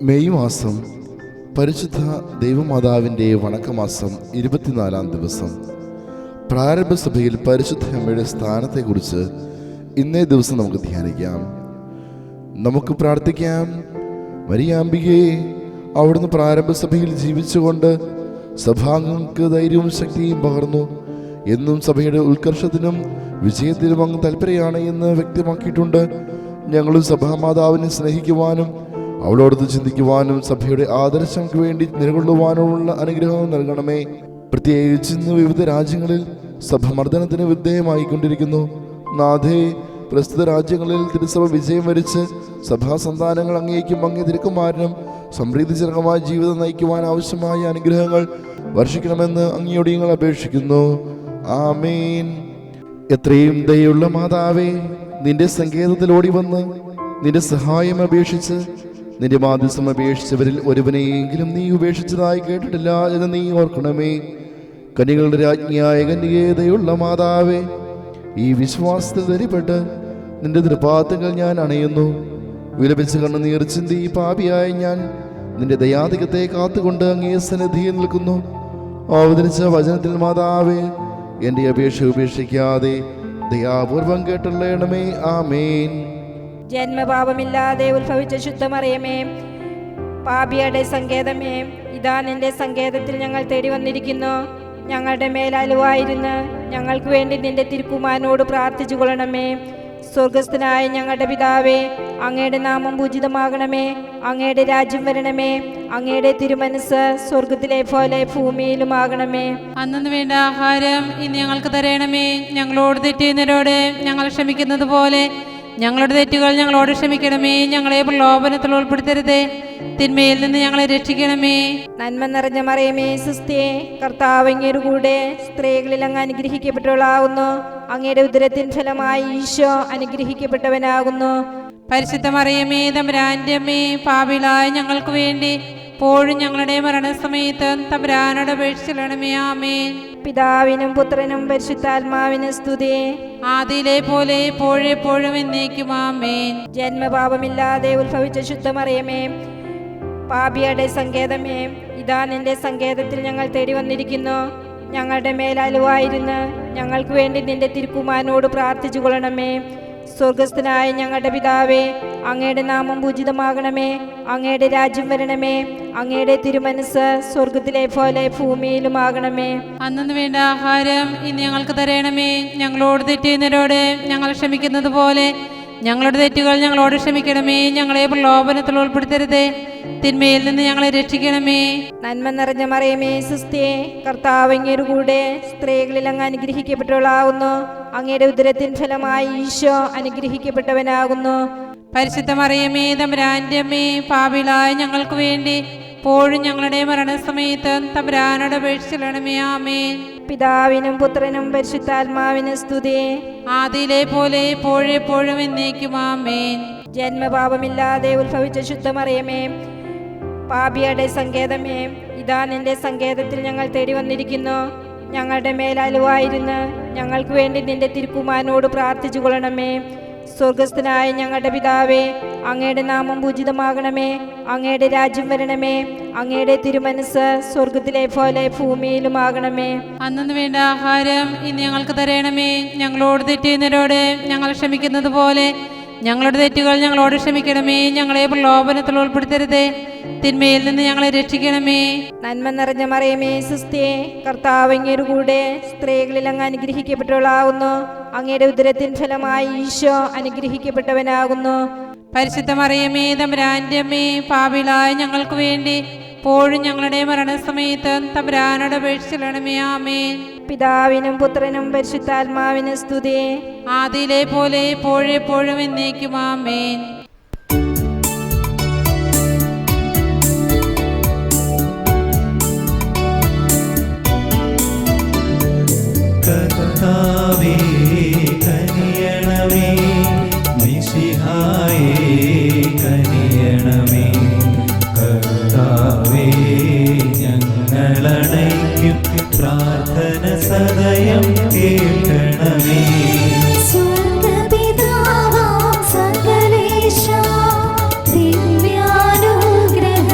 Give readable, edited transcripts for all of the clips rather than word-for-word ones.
May മാസം പരിശുദ്ധ ദൈവമാതാവിൻ്റെ വണക്കമാസം 24-ാം ദിവസം. പ്രാരംഭ സഭയിൽ പരിശുദ്ധ അമ്മയുടെ സ്ഥാനത്തെക്കുറിച്ച് ഇന്നേ ദിവസം നമുക്ക് ധ്യാനിക്കാം. നമുക്ക് പ്രാർത്ഥിക്കാം. മരിയാമ്പികയെ, അവിടുന്ന് പ്രാരംഭ സഭയിൽ ജീവിച്ചുകൊണ്ട് സഭാംഗങ്ങൾക്ക് ധൈര്യവും ശക്തിയും പകർന്നു. എന്നും സഭയുടെ ഉത്കർഷത്തിനും വിജയത്തിനും അങ്ങ് തൽപരയാണ് എന്ന് വ്യക്തമാക്കിയിട്ടുണ്ട്. ഞങ്ങളും സഭാമാതാവിനെ സ്നേഹിക്കുവാനും അവളോടൊത്ത് ചിന്തിക്കുവാനും സഭയുടെ ആദർശങ്ങൾക്ക് വേണ്ടി നിലകൊള്ളുവാനുമുള്ള അനുഗ്രഹം നൽകണമേ. പ്രത്യേകിച്ച് ഇന്ന് വിവിധ രാജ്യങ്ങളിൽ സഭ മർദ്ദനത്തിന് വിധേയമായിക്കൊണ്ടിരിക്കുന്നു. നാഥേ, പ്രസ്തുത രാജ്യങ്ങളിൽ തിരുസഭ വിജയം വരിച്ച് സഭാസന്താനങ്ങൾ അങ്ങേക്കും അങ്ങേ തിരുക്കുമാരനും സമൃദ്ധിജനകമായ ജീവിതം നയിക്കുവാൻ ആവശ്യമായ അനുഗ്രഹങ്ങൾ വർഷിക്കണമെന്ന് അങ്ങയോട് ഞങ്ങൾ അപേക്ഷിക്കുന്നു. ആമേൻ. എത്രയും ദയുള്ള മാതാവേ, നിന്റെ സങ്കേതത്തിൽ ഓടി വന്ന് നിന്റെ സഹായം അപേക്ഷിച്ച് നിന്റെ മാധ്യസ്ഥം അപേക്ഷിച്ചവരിൽ ഒരുവനെയെങ്കിലും നീ ഉപേക്ഷിച്ചതായി കേട്ടിട്ടില്ല എന്ന് നീ ഓർക്കണമേ. കന്യകളുടെ രാജ്ഞിയായ കന്യകേതയുള്ള മാതാവേ, ഈ വിശ്വാസത്തിൽ ധരിപ്പെട്ട് നിന്റെ തൃപാദങ്ങൾ ഞാൻ അണയുന്നു. വിലപിച്ച് കണ്ണുനീർ ചിന്തി പാപിയായ ഞാൻ നിന്റെ ദയാധികത്തെ കാത്തുകൊണ്ട് അങ്ങേ സന്നിധിയിൽ നിൽക്കുന്നു. അവതരിച്ച വചനത്തിൽ മാതാവേ, എൻ്റെ അപേക്ഷ ഉപേക്ഷിക്കാതെ ദയാപൂർവം കേട്ടുള്ളണമേ. ആമേൻ. ജന്മപാപമില്ലാതെ ഉത്ഭവിച്ച ശുദ്ധമറിയമേ, പാപിയുടെ സങ്കേതമേ, ഇതാ നിന്റെ സങ്കേതത്തിൽ ഞങ്ങൾ തേടി വന്നിരിക്കുന്നു. ഞങ്ങളുടെ മേലലുവായിരുന്ന് ഞങ്ങൾക്ക് വേണ്ടി നിന്റെ തിരുക്കുമാരനോട് പ്രാർത്ഥിച്ചു കൊള്ളണമേ. സ്വർഗസ്ഥനായ ഞങ്ങളുടെ പിതാവേ, അങ്ങയുടെ നാമം പൂജിതമാകണമേ. അങ്ങയുടെ രാജ്യം വരണമേ. അങ്ങയുടെ തിരുമനസ് സ്വർഗത്തിലെ പോലെ ഭൂമിയിലുമാകണമേ. അന്നു വേണ്ട ആഹാരം ഇന്ന് ഞങ്ങൾക്ക് തരണമേ. ഞങ്ങളോട് തെറ്റുന്നവരോട് ഞങ്ങൾ ക്ഷമിക്കുന്നത് പോലെ ഞങ്ങളുടെ തെറ്റുകൾ ഞങ്ങളോട് ക്ഷമിക്കണമേ. ഞങ്ങളെ പ്രലോഭനത്തിൽ ഉൾപ്പെടുത്തരുതേ, തിന്മയിൽ നിന്ന് ഞങ്ങളെ രക്ഷിക്കണമേ. നന്മ നിറഞ്ഞ മറിയമേ, സുസ്ഥിയേ, കർത്താവ് അങ്ങയുടെ കൂടെ സ്ത്രീകളിൽ അങ്ങ് അനുഗ്രഹിക്കപ്പെട്ടവളാകുന്നു. അങ്ങയുടെ ഉദരത്തിൻ ഫലമായി ഈശോ അനുഗ്രഹിക്കപ്പെട്ടവനാകുന്നു. പരിശുദ്ധ മറിയമേ, തമ്പുരാന്റെ അമ്മേ, പാപികളായ ഞങ്ങൾക്ക് വേണ്ടി ഇപ്പോഴും ഞങ്ങളുടെ മരണസമയത്ത് തമ്പുരാനോട് അപേക്ഷിക്കണമേ. ആമേൻ. പിതാവിനും പുത്രനും പരിശുദ്ധാത്മാവിനും സ്തുതി, ആദിയിലെ പോലെ എപ്പോഴും എന്നേക്കും. ആമേൻ. ജന്മപാപമില്ലാതെ ഉത്ഭവിച്ച ശുദ്ധമറിയമേ, പാപിയുടെ സങ്കേതമേ, ഇതാ നിന്റെ സങ്കേതത്തിൽ ഞങ്ങൾ തേടി വന്നിരിക്കുന്നു. ഞങ്ങളുടെ മേലലുവായിരുന്ന് ഞങ്ങൾക്ക് വേണ്ടി നിന്റെ തിരുക്കുമാരനോട് പ്രാർത്ഥിച്ചു കൊള്ളണമേ. സ്വർഗസ്ഥനായ ഞങ്ങളുടെ പിതാവേ, അങ്ങയുടെ നാമം പൂജിതമാകണമേ. അങ്ങയുടെ രാജ്യം വരണമേ. അങ്ങയുടെ തിരുമനസ് സ്വർഗത്തിലെ പോലെ ഭൂമിയിലുമാകണമേ. അന്നു വേണ്ട ആഹാരം ഇന്ന് ഞങ്ങൾക്ക് തരണമേ. ഞങ്ങളോട് തെറ്റുന്നവരോട് ഞങ്ങൾ ക്ഷമിക്കുന്നത് പോലെ ഞങ്ങളുടെ തെറ്റുകൾ ഞങ്ങളോട് ക്ഷമിക്കണമേ. ഞങ്ങളെ പ്രലോഭനത്തിൽ ഉൾപ്പെടുത്തരുതേ, തിന്മയിൽ നിന്ന് ഞങ്ങളെ രക്ഷിക്കണമേ. നന്മ നിറഞ്ഞ മറിയമേ, സുസ്ഥിയേ, കർത്താവ് അങ്ങയുടെ കൂടെ സ്ത്രീകളിൽ അങ്ങ് അനുഗ്രഹിക്കപ്പെട്ടവളാകുന്നു. അങ്ങയുടെ ഉദരത്തിൻ ഫലമായി ഈശോ അനുഗ്രഹിക്കപ്പെട്ടവനാകുന്നു. പരിശുദ്ധ മറിയമേ, തമ്പുരാന്റെ അമ്മേ, പാപികളായ ഞങ്ങൾക്ക് വേണ്ടി ഇപ്പോഴും ഞങ്ങളുടെ മരണസമയത്ത് തമ്പുരാനോട് അപേക്ഷിക്കണമേ. ആമേൻ. പിതാവിനും പുത്രനും പരിശുദ്ധാത്മാവിനും സ്തുതി, ആദിയിലെ പോലെ എപ്പോഴും എന്നേക്കും. ആമേൻ. ജന്മപാപമില്ലാതെ ഉത്ഭവിച്ച ശുദ്ധമറിയമേ, പാപിയുടെ സങ്കേതമേ, ഇതാ നിന്റെ സങ്കേതത്തിൽ ഞങ്ങൾ തേടി വന്നിരിക്കുന്നു. ഞങ്ങളുടെ മേലലുവായിരുന്ന് ഞങ്ങൾക്ക് വേണ്ടി നിന്റെ തിരുക്കുമാരനോട് പ്രാർത്ഥിച്ചു കൊള്ളണമേ. സ്വർഗസ്ഥനായ ഞങ്ങളുടെ പിതാവേ, അങ്ങയുടെ നാമം പൂജിതമാകണമേ. അങ്ങയുടെ രാജ്യം വരണമേ. അങ്ങയുടെ തിരുമനസ് സ്വർഗത്തിലെ പോലെ ഭൂമിയിലുമാകണമേ. അന്നു വേണ്ട ആഹാരം ഇന്ന് ഞങ്ങൾക്ക് തരണമേ. ഞങ്ങളോട് തെറ്റുന്നവരോട് ഞങ്ങൾ ക്ഷമിക്കുന്നത് പോലെ ഞങ്ങളുടെ തെറ്റുകൾ ഞങ്ങളോട് ക്ഷമിക്കണമേ. ഞങ്ങളെ പ്രലോഭനത്തിൽ ഉൾപ്പെടുത്തരുതേ, തിന്മയിൽ നിന്ന് ഞങ്ങളെ രക്ഷിക്കണമേ. നന്മ നിറഞ്ഞ മറിയമേ, സുസ്ഥിയേ, കർത്താവ് അങ്ങയുടെ കൂടെ സ്ത്രീകളിൽ അങ്ങ് അനുഗ്രഹിക്കപ്പെട്ടവളാകുന്നു. അങ്ങയുടെ ഉദരത്തിൻ ഫലമായി ഈശോ അനുഗ്രഹിക്കപ്പെട്ടവനാകുന്നു. പരിശുദ്ധ മറിയമേ, തമ്പുരാന്റെ അമ്മേ, പാപികളായ ഞങ്ങൾക്ക് വേണ്ടി ഇപ്പോഴും ഞങ്ങളുടെ മരണസമയത്ത് തമ്പുരാനോട് അപേക്ഷിക്കണമേ. ആമേൻ. പിതാവിനും പുത്രനും പരിശുദ്ധാത്മാവിനും സ്തുതി, ആദിയിലെ പോലെ എപ്പോഴും എന്നേക്കും. ആമേൻ. കർത്താവേ കനിയണമേ, മിശിഹായേ കനിയണമേ. കർത്താവേ ഞങ്ങളണയ്ക്കും പ്രാർത്ഥന സദയം കേൾക്കണമേ. സ്വർഗപിതാവാം സകലേശാ ദിവ്യാനുഗ്രഹ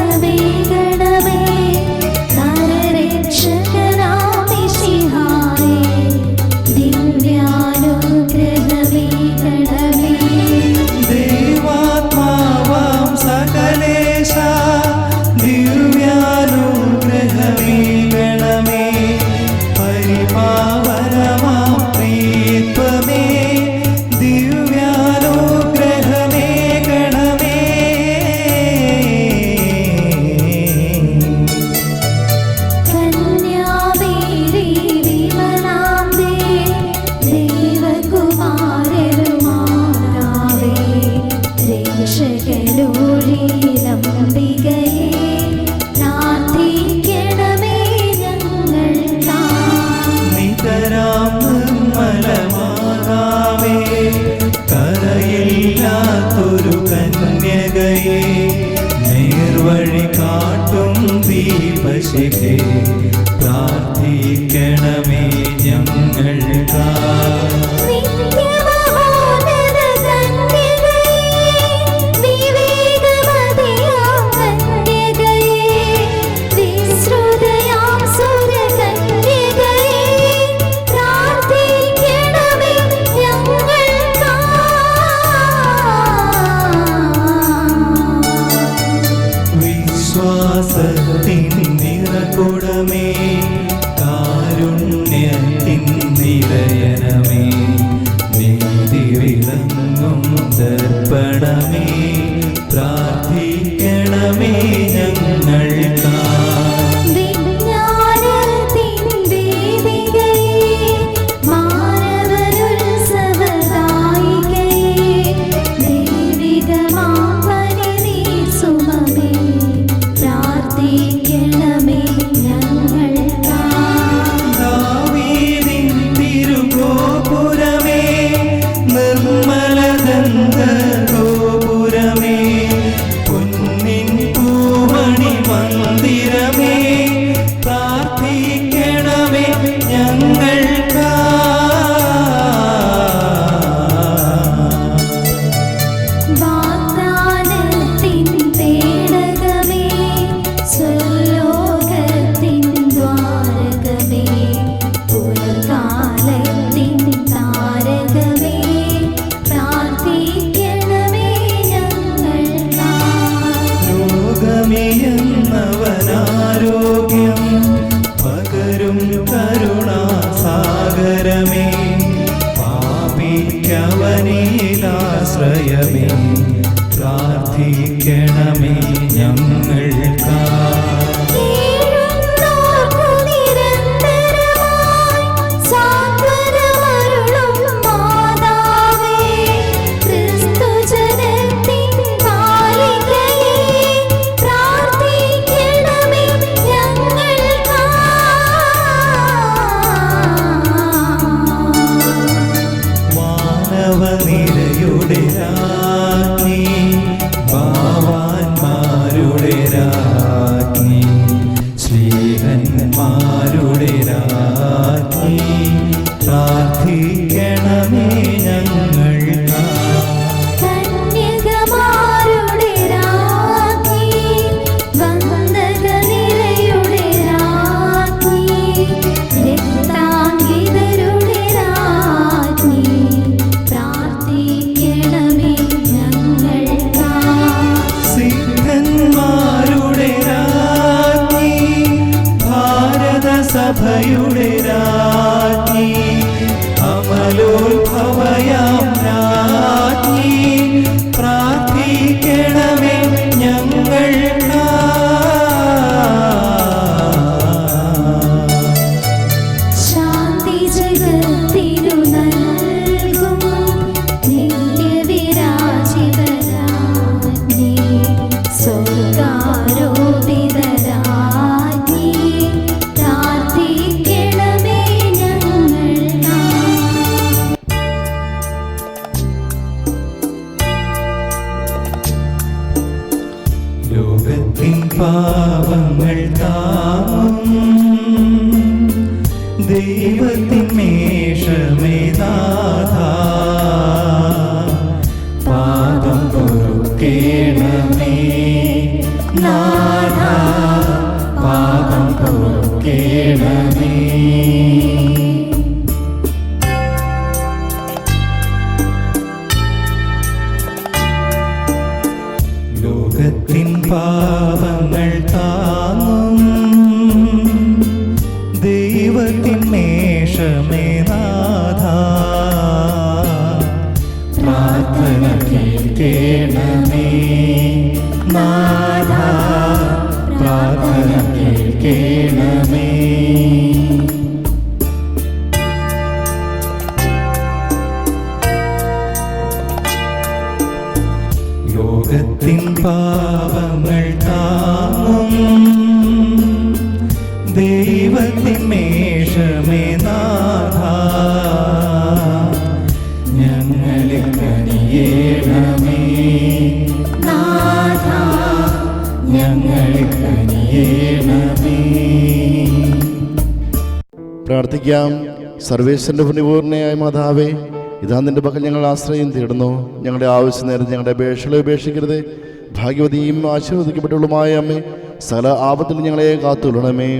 സഭയുടെ രാജ്ഞി അമലോത്ഭവയാം രാജ്ഞി പ്രാർത്ഥിക്കണമേ ഞങ്ങൾക്കാ. ശാന്തി ജഗത്തിനു നൽകും നിത്യവിരാജിതരാജ്ഞി സ്വർഗാരോപിതരാജ്ഞി പ്രാർത്ഥിക്കണമേ ഞങ്ങൾക്കാ. ലോകത്തിൻ പാപങ്ങൾ താങ്ങും ദൈവത്തിൻ മേഷമേനാഥാ പാപം പൊറുക്കേണമേ നാഥാ പാപം പൊറുക്കേണമേ. ലോകത്തിൻ പാപങ്ങൾ താങ്ങും ദൈവത്തിൻ മേഷമേനാഥാ പ്രാർത്ഥന കേൾക്കേണമേ നാഥാ പ്രാർത്ഥന കേൾക്കേണമേ. ലോകത്തിൻ പാപങ്ങൾ താങ്ങും ദൈവത്തിൻ മേഷമേനാഥാ ഞങ്ങളെ കനിയേണമേ നാഥാ ഞങ്ങളെ കനിയേണമേ. പ്രാർത്ഥിക്കാം. സർവേശ്വരന്റെ പുണ്യപൂർണ്ണയായ മാതാവേ, ഇതാ നിന്റെ പക്കൽ ഞങ്ങൾ ആശ്രയം തേടുന്നു. ഞങ്ങളുടെ ആവശ്യ നേരത്തെ ഞങ്ങളുടെ അപേക്ഷകളെ ഉപേക്ഷിക്കരുത്. ഭാഗ്യവതിയും ആശീർവദിക്കപ്പെട്ടുള്ളതുമായ അമ്മേ, സകല ആപത്തിൽ ഞങ്ങളെ കാത്തുകൊള്ളണമേ.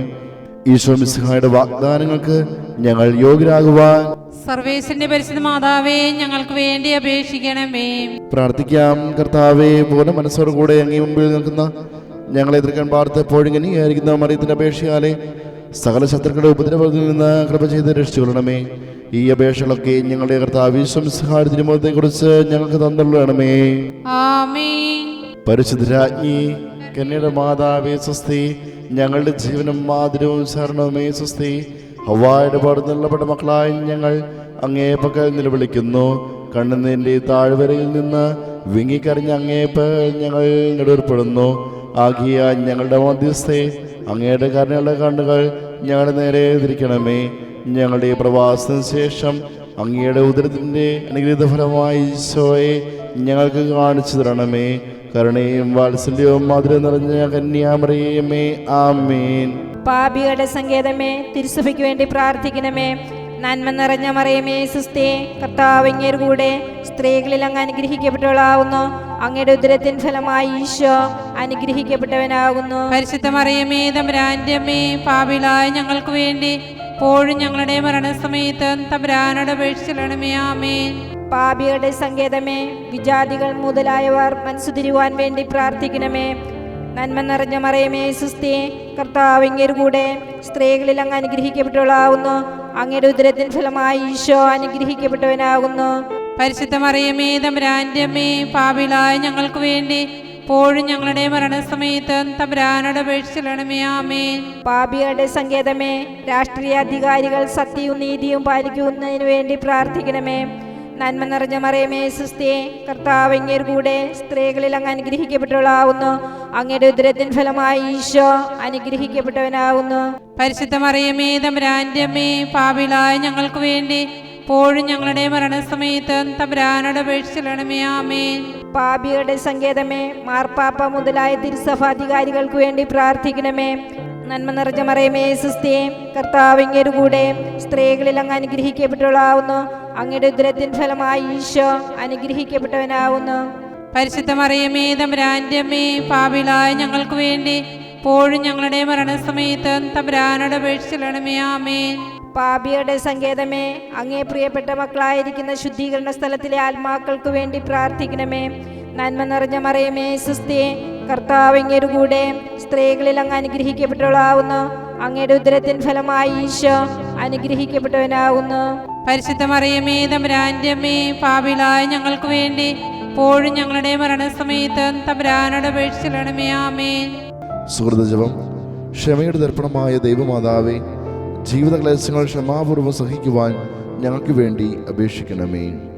ഈശോ മിശിഹായുടെ വാഗ്ദാനങ്ങൾക്ക് ഞങ്ങൾ യോഗ്യരാകുവാൻ സർവേശ്വരന്റെ പരിശുദ്ധ മാതാവേ, ഞങ്ങൾക്ക് വേണ്ടി അപേക്ഷിക്കണമേ. പ്രാർത്ഥിക്കാം. കർത്താവേ, പൂർണ്ണ മനസ്സോടുകൂടെ അങ്ങേ മുമ്പിൽ നിൽക്കുന്ന ഞങ്ങളെ എതിർക്കാൻ പാർത്തപ്പോഴും ഇങ്ങനെയായിരിക്കുന്ന മറിയത്തിന്റെ അപേക്ഷയാലെ സകല ശത്രുക്കളുടെ ഉപദ്രവത്തിൽ നിന്ന് കൃപ ചെയ്ത് രക്ഷിച്ചുകൊള്ളണമേ. ഈ അപേക്ഷകളൊക്കെ ഞങ്ങളുടെ കർത്താവ് ഈശോ മിശിഹായുടെ തിരുമുഖത്തെക്കുറിച്ച് ഞങ്ങൾക്ക് തന്നുള്ളണമേ. ആമേൻ. പരിശുദ്ധ രാജ്ഞി കന്യയുടെ മാതാവേ സ്വസ്തി. ഞങ്ങളുടെ ജീവനും മാതിരവും ശരണവുമേ സ്വസ്തി. ഹവ്വായുടെ പാടുന്നുള്ളപ്പെട്ട മക്കളായ ഞങ്ങൾ അങ്ങേ പക്കൽ നിലവിളിക്കുന്നു. കണ്ണുനീരിന്റെ താഴ്വരയിൽ നിന്ന് വിങ്ങിക്കറിഞ്ഞ അങ്ങേ പക്കൽ ഞങ്ങൾ നെടുവേർപ്പെടുന്നു. ആകിയ ഞങ്ങളുടെ മധ്യസ്ഥെ അങ്ങയുടെ കരുണയുള്ള കണ്ണുകൾ ഞങ്ങളുടെ നേരെ തിരിക്കണമേ. ഞങ്ങളുടെ പ്രവാസത്തിന് ശേഷം അങ്ങയുടെ ഉദരത്തിൻ്റെ അനുഗ്രഹീത ഫലമായി ഈശോയെ ഞങ്ങൾക്ക് കാണിച്ചു തരണമേ. കരുണയും വാത്സല്യവും മധുരം നിറഞ്ഞ കന്യാമറിയമേ, ആമേൻ. പാപികളുടെ സങ്കേതമേ, തിരുസഭയ്ക്ക് വേണ്ടി പ്രാർത്ഥിക്കണമേ. നന്മ നിറഞ്ഞ മറിയമേ സുസ്ഥേ, കർത്താവ് അങ്ങയുടെ കൂടെ സ്ത്രീകളിൽ അങ്ങ് അനുഗ്രഹിക്കപ്പെട്ടവളാവുന്നു. അങ്ങയുടെ ഉദരത്തിൻ ഫലമായി ഈശോ അനുഗ്രഹിക്കപ്പെട്ടവനാകുന്നു. പരിശുദ്ധ മറിയമേ, തമ്പുരാന്റെ അമ്മേ, പാപികളായ ഞങ്ങൾക്ക് വേണ്ടി ഇപ്പോഴും ഞങ്ങളുടെ മരണസമയത്ത് തമ്പുരാനോട് അപേക്ഷിക്കണമേ. ആമേൻ. പാപികളുടെ സങ്കേതമേ, വിജാതികൾ മുതലായവർ മനസ്സുതിരുവാൻ വേണ്ടി പ്രാർത്ഥിക്കണമേ. നന്മ നിറഞ്ഞ മറിയമേ സുസ്ഥേ, കർത്താവ് അങ്ങയുടെ കൂടെ സ്ത്രീകളിൽ അങ്ങ് അനുഗ്രഹിക്കപ്പെട്ടവളാവുന്നു. അങ്ങയുടെ ഉദരത്തിൻ ഫലമായി ഈശോ അനുഗ്രഹിക്കപ്പെട്ടവനാകുന്നു. പരിശുദ്ധ മറിയമേ, തമ്പുരാന്റെ അമ്മേ, പാപികളായ ഞങ്ങൾക്ക് വേണ്ടി ഇപ്പോഴും ഞങ്ങളുടെ മരണസമയത്ത് തമ്പുരാനോട് അപേക്ഷിക്കണമേ. ആമേൻ. പാപികളുടെ സങ്കേതമേ, രാഷ്ട്രീയ അധികാരികൾ സത്യവും നീതിയും പാലിക്കുന്നതിന് വേണ്ടി പ്രാർത്ഥിക്കണമേ. നന്മ നിറഞ്ഞ മറിയമേ സുസ്ഥേ, കർത്താവ് അങ്ങയുടെ കൂടെ സ്ത്രീകളിൽ അങ്ങ് അനുഗ്രഹിക്കപ്പെട്ടവളാവുന്നു. അങ്ങയുടെ ഉദരത്തിൻ ഫലമായി ഈശോ അനുഗ്രഹിക്കപ്പെട്ടവനാകുന്നു. പരിശുദ്ധ മറിയമേ, തമ്പുരാന്റെ അമ്മേ, പാപികളായ ഞങ്ങൾക്ക് വേണ്ടി ഇപ്പോഴും ഞങ്ങളുടെ മരണസമയത്ത് തമ്പുരാനോട് അപേക്ഷിക്കണമേ. ആമേൻ. പാപികളുടെ സങ്കേതമേ, മാർപ്പാപ്പ മുതലായ തിരുസഭാധികാരികൾക്ക് വേണ്ടി പ്രാർത്ഥിക്കണമേ. നന്മ നിറഞ്ഞ മറിയമേ സുസ്ഥേ, കർത്താവ് അങ്ങയുടെ കൂടെ സ്ത്രീകളിൽ അങ്ങ് അനുഗ്രഹിക്കപ്പെട്ടവളാവുന്നു. അങ്ങയുടെ ഉദരത്തിൻ ഫലമായി ഈശോ അനുഗ്രഹിക്കപ്പെട്ടവനാവുന്നു. പരിശുദ്ധ മറിയമേ, തമ്പുരാന്റെ അമ്മേ, പാപികളായ ഞങ്ങൾക്ക് വേണ്ടി ഇപ്പോഴും ഞങ്ങളുടെ മരണസമയത്ത് തമ്പുരാനോട് അപേക്ഷിക്കണമേ. ആമേൻ. പാപികളുടെ സങ്കേതമേ, അങ്ങേ പ്രിയപ്പെട്ട മക്കളായിരിക്കുന്ന ശുദ്ധീകരണ സ്ഥലത്തിലെ ആത്മാക്കൾക്ക് വേണ്ടി പ്രാർത്ഥിക്കണമേ. നന്മ നിറഞ്ഞ മറിയമേ സുസ്ഥേ, കർത്താവ് അങ്ങയുടെ കൂടെ സ്ത്രീകളിൽ അങ്ങ് അനുഗ്രഹിക്കപ്പെട്ടവളാവുന്നു. അങ്ങയുടെ ഉദരത്തിൻ ഫലമായി ഈശോ അനുഗ്രഹിക്കപ്പെട്ടവനാകുന്നു. പരിശുദ്ധ മറിയമേ തമ്പുരാന്റെ അമ്മേ, പാപികളായ ഞങ്ങൾക്ക് വേണ്ടി ഇപ്പോഴും ഞങ്ങളുടെ മരണസമയത്തും തമ്പുരാനോട് അപേക്ഷിച്ചിടണമേ. ആമേൻ. സുഹൃതജപം. ക്ഷമയുടെ ദർപ്പണമായ ദൈവമാതാവേ, ജീവിത ക്ലേശങ്ങൾ ക്ഷമാപൂർവ്വം സഹിക്കുവാൻ ഞങ്ങൾക്ക് വേണ്ടി അപേക്ഷിക്കണമേ.